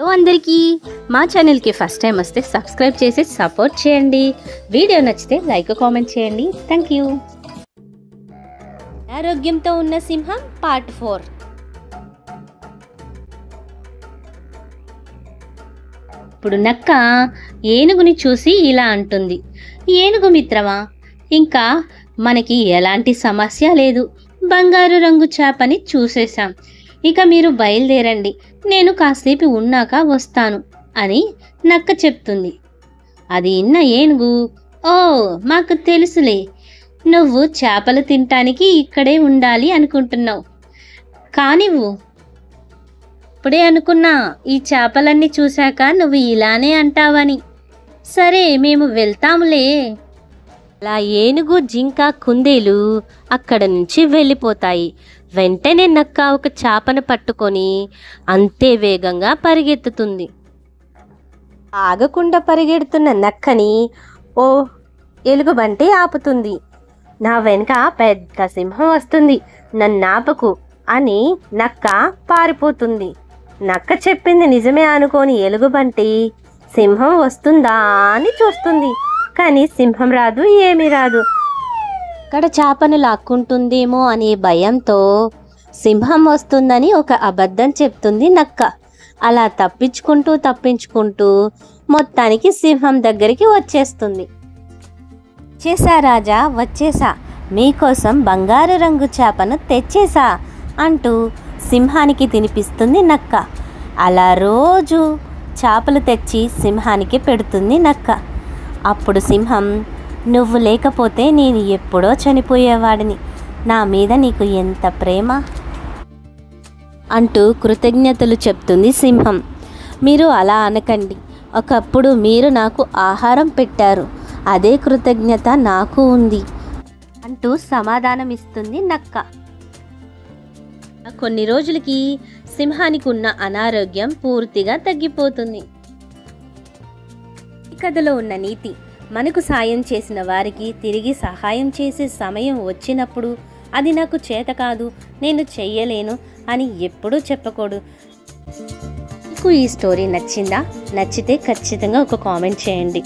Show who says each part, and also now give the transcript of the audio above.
Speaker 1: Hello అందరికీ, మా ఛానల్కి ఫస్ట్ టైం వస్తే సబ్స్క్రైబ్ చేసి సపోర్ట్ చేయండి. వీడియో నచ్చితే లైక్ కామెంట్ చేయండి. Thank you. ఆరోగ్యంతో ఉన్న సింహం పార్ట్ 4. ఇప్పుడు నక్క ఏనుగుని చూసి ఇలా అంటుంది, ఏనుగు మిత్రమా, ఇంకా మనకి ఎలాంటి సమస్య లేదు. బంగారు రంగు చేపని చూసేశాం. ఇక మీరు బయలుదేరండి, నేను కాసేపు ఉన్నాక వస్తాను అని నక్క చెప్తుంది. అది విన్న ఏనుగు, ఓ మాకు తెలుసులే, నువ్వు చేపలు తినటానికి ఇక్కడే ఉండాలి అనుకుంటున్నావు. కానివ్వు, ఇప్పుడే అనుకున్నా ఈ చేపలన్నీ చూశాక నువ్వు ఇలానే అంటావని. సరే మేము వెళ్తాములే. అలా ఏనుగు, జింక, కుందేలు అక్కడ నుంచి వెళ్ళిపోతాయి. వెంటనే నక్క ఒక చేపను పట్టుకొని అంతే వేగంగా పరిగెత్తుతుంది. ఆగకుండా పరిగెడుతున్న నక్కని ఓ ఎలుగుబంటి ఆపుతుంది. నా వెనుక పెద్ద సింహం వస్తుంది, నన్నాపకు అని నక్క పారిపోతుంది. నక్క చెప్పింది నిజమే అనుకోని ఎలుగుబంటి సింహం వస్తుందా అని చూస్తుంది. కానీ సింహం రాదు, ఏమీ రాదు. అక్కడ చేపను లాక్కుంటుందేమో అనే భయంతో సింహం వస్తుందని ఒక అబద్ధం చెప్తుంది నక్క. అలా తప్పించుకుంటూ మొత్తానికి సింహం దగ్గరికి వచ్చేస్తుంది. వచ్చేసా రాజా, వచ్చేసా, మీకోసం బంగారు రంగు చేపను తెచ్చేసా అంటూ సింహానికి తినిపిస్తుంది నక్క. అలా రోజు చేపలు తెచ్చి సింహానికి పెడుతుంది నక్క. అప్పుడు సింహం, నువ్వు లేకపోతే నేను ఎప్పుడో చనిపోయేవాడిని, నా మీద నీకు ఎంత ప్రేమ అంటూ కృతజ్ఞతలు చెప్తుంది సింహం. మీరు అలా అనకండి, ఒకప్పుడు మీరు నాకు ఆహారం పెట్టారు, అదే కృతజ్ఞత నాకు ఉంది అంటూ సమాధానమిస్తుంది నక్క. కొన్ని రోజులకి సింహానికి ఉన్న అనారోగ్యం పూర్తిగా తగ్గిపోతుంది. ఈ కథలో ఉన్న నీతి, మనకు సాయం చేసిన వారికి తిరిగి సహాయం చేసే సమయం వచ్చినప్పుడు అది నాకు చేత కాదు, నేను చెయ్యలేను అని ఎప్పుడూ చెప్పకూడదు. మీకు ఈ స్టోరీ నచ్చిందా? నచ్చితే ఖచ్చితంగా ఒక కామెంట్ చేయండి.